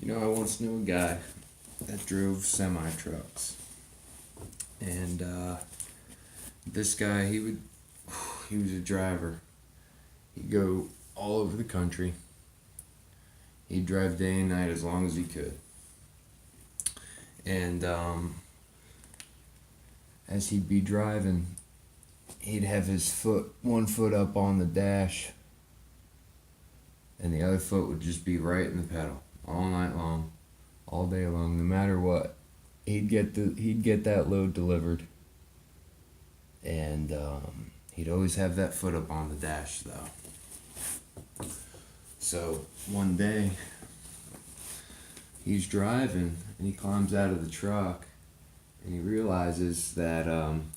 I once knew a guy that drove semi trucks, and this guy, he was a driver. He'd go all over the country. He'd drive day and night as long as he could. And as he'd be driving, he'd have one foot up on the dash, and the other foot would just be right in the pedal all night long, all day long, no matter what. He'd get that load delivered, and he'd always have that foot up on the dash though. So one day he's driving and he climbs out of the truck and he realizes that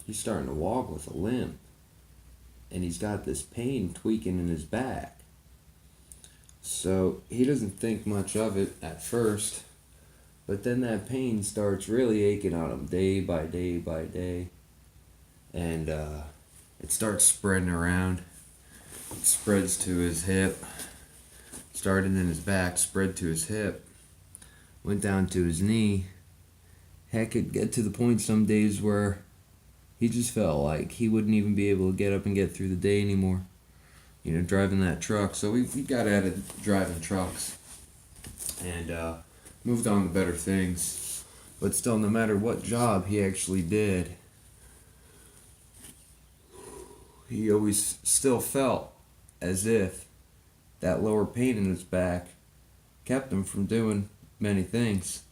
he's starting to walk with a limp, and he's got this pain tweaking in his back. So he doesn't think much of it at first, but then that pain starts really aching on him day by day by day, and it starts spreading around. It spreads to his hip, started in his back, spread to his hip, went down to his knee. Heck, it get to the point some days where he just felt like he wouldn't even be able to get up and get through the day anymore. Driving that truck. So we got out of driving trucks and moved on to better things. But still, no matter what job he actually did, he always still felt as if that lower pain in his back kept him from doing many things.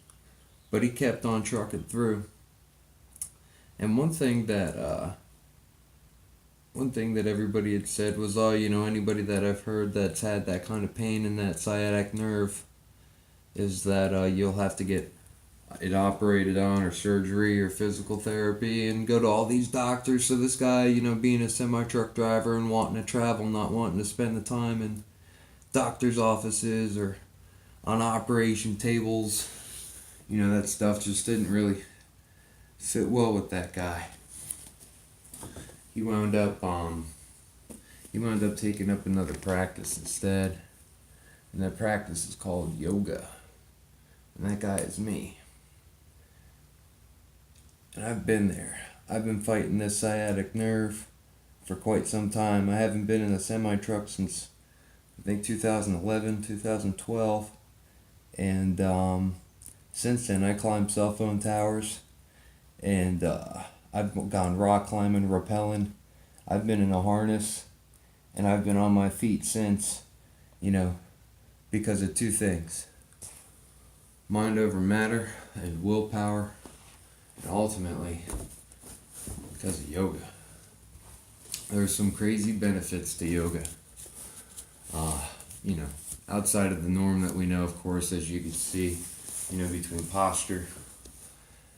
But he kept on trucking through. And one thing that everybody had said was, anybody that I've heard that's had that kind of pain in that sciatic nerve is that you'll have to get it operated on, or surgery, or physical therapy, and go to all these doctors. So this guy, being a semi-truck driver and wanting to travel, not wanting to spend the time in doctor's offices or on operation tables, that stuff just didn't really sit well with that guy. He wound up taking up another practice instead, and that practice is called yoga, and that guy is me. And I've been there. I've been fighting this sciatic nerve for quite some time. I haven't been in a semi-truck since, I think, 2011, 2012, and since then I climbed cell phone towers, and I've gone rock climbing, rappelling. I've been in a harness, and I've been on my feet since, because of two things: mind over matter and willpower, and ultimately because of yoga. There's some crazy benefits to yoga. Outside of the norm that we know, of course, as you can see, between posture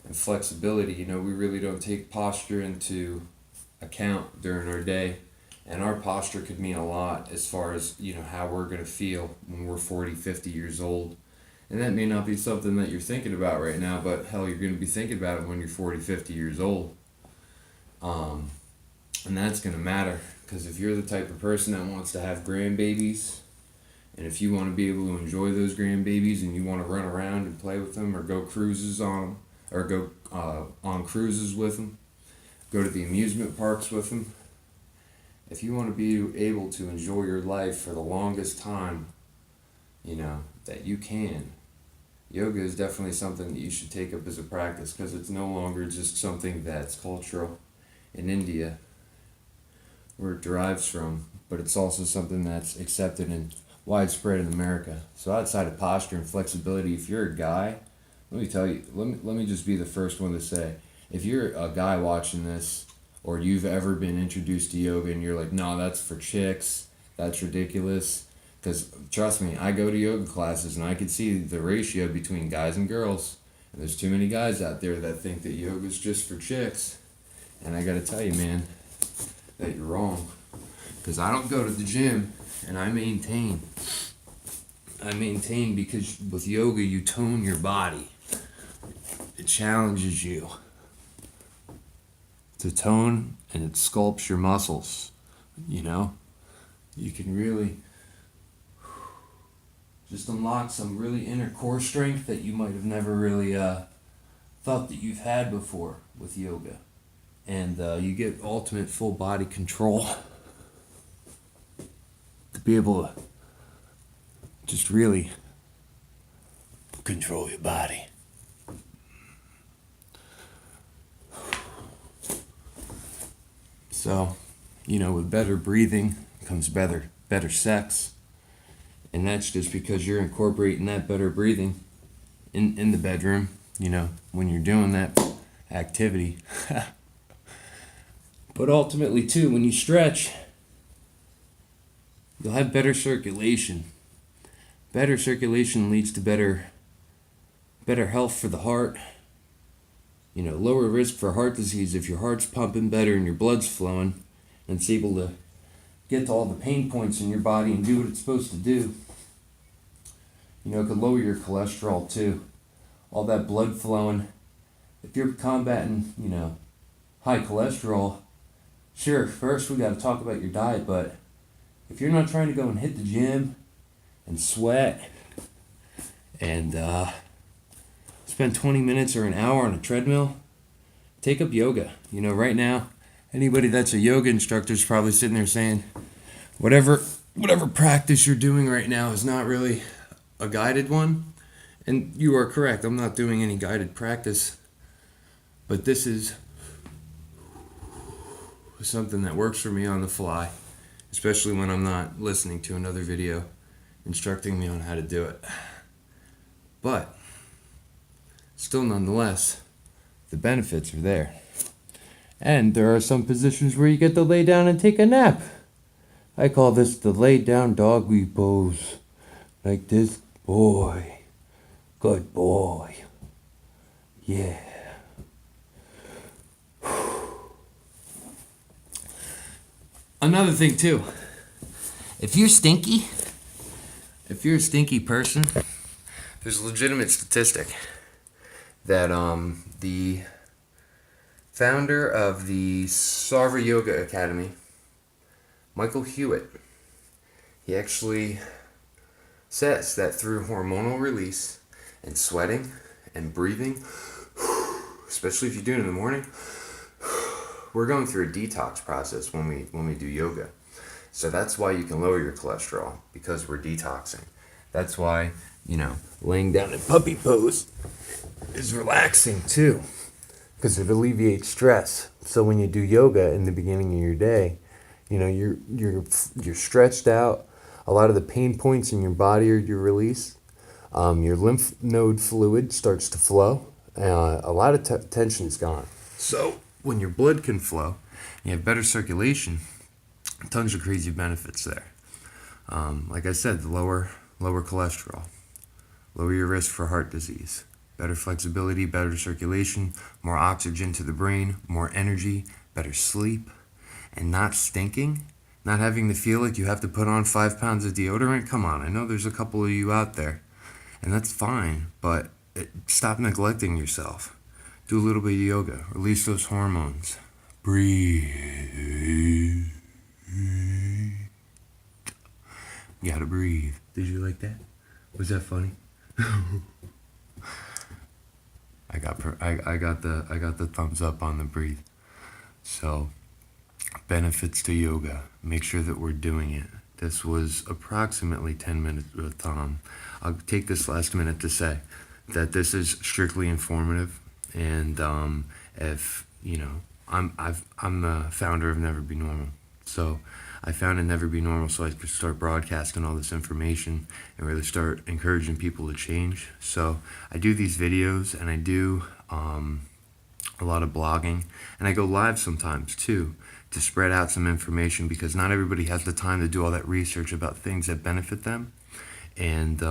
and flexibility. We really don't take posture into account during our day, and our posture could mean a lot as far as how we're going to feel when we're 40, 50 years old. And that may not be something that you're thinking about right now, but hell, you're going to be thinking about it when you're 40, 50 years old. And that's going to matter, because if you're the type of person that wants to have grandbabies, and if you want to be able to enjoy those grandbabies, and you want to run around and play with them, or go cruises on them, or go on cruises with them, go to the amusement parks with them. If you want to be able to enjoy your life for the longest time, that you can, yoga is definitely something that you should take up as a practice, because it's no longer just something that's cultural in India, where it derives from, but it's also something that's accepted and widespread in America. So outside of posture and flexibility, if you're a guy, let me tell you, let me just be the first one to say, if you're a guy watching this, or you've ever been introduced to yoga and you're like, no, that's for chicks, that's ridiculous, because trust me, I go to yoga classes and I can see the ratio between guys and girls, and there's too many guys out there that think that yoga is just for chicks, and I gotta tell you, man, that you're wrong, because I don't go to the gym, and I maintain because with yoga you tone your body. It challenges you to tone, and it sculpts your muscles. You can really just unlock some really inner core strength that you might have never really thought that you've had before with yoga. And you get ultimate full body control to be able to just really control your body. So, with better breathing comes better sex. And that's just because you're incorporating that better breathing in the bedroom, when you're doing that activity. But ultimately, too, when you stretch, you'll have better circulation. Better circulation leads to better health for the heart. Lower risk for heart disease if your heart's pumping better and your blood's flowing, and it's able to get to all the pain points in your body and do what it's supposed to do. It could lower your cholesterol too. All that blood flowing. If you're combating, high cholesterol, sure, first we got to talk about your diet, but if you're not trying to go and hit the gym and sweat and spend 20 minutes or an hour on a treadmill, take up yoga. Right now, anybody that's a yoga instructor is probably sitting there saying, whatever practice you're doing right now is not really a guided one. And you are correct, I'm not doing any guided practice, but this is something that works for me on the fly, especially when I'm not listening to another video instructing me on how to do it. But still, nonetheless, the benefits are there. And there are some positions where you get to lay down and take a nap. I call this the lay down doggy pose. Like this. Boy. Good boy. Yeah. Another thing too. If you're a stinky person, there's a legitimate statistic that the founder of the Sarva Yoga Academy, Michael Hewitt, he actually says that through hormonal release and sweating and breathing, especially if you do it in the morning, we're going through a detox process when we do yoga. So that's why you can lower your cholesterol, because we're detoxing. That's why, laying down in puppy pose is relaxing too, because it alleviates stress. So when you do yoga in the beginning of your day, you're stretched out. A lot of the pain points in your body are released. Your lymph node fluid starts to flow. A lot of tension is gone. So when your blood can flow, you have better circulation. Tons of crazy benefits there. Like I said, the lower cholesterol, lower your risk for heart disease, better flexibility, better circulation, more oxygen to the brain, more energy, better sleep, and not stinking, not having to feel like you have to put on 5 pounds of deodorant. Come on, I know there's a couple of you out there, and that's fine, but stop neglecting yourself. Do a little bit of yoga, release those hormones, breathe. You gotta breathe. Did you like that? Was that funny? I got the thumbs up on the breathe. So, benefits to yoga. Make sure that we're doing it. This was approximately 10 minutes with Tom. I'll take this last minute to say that this is strictly informative, and if I'm the founder of Never Be Normal, so I founded Never Be Normal so I could start broadcasting all this information and really start encouraging people to change. So I do these videos, and I do a lot of blogging, and I go live sometimes too to spread out some information, because not everybody has the time to do all that research about things that benefit them. And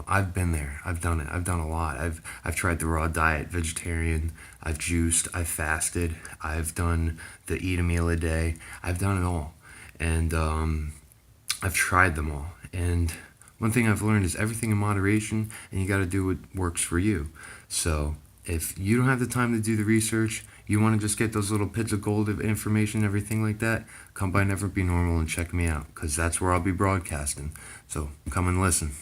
I've been there. I've done it. I've done a lot. I've tried the raw diet, vegetarian. I've juiced. I've fasted. I've done the eat a meal a day. I've done it all, and I've tried them all. And one thing I've learned is everything in moderation, and you got to do what works for you. So If you don't have the time to do the research, you want to just get those little pits of gold of information, everything like that, come by Never Be Normal and check me out, because that's where I'll be broadcasting. So come and listen.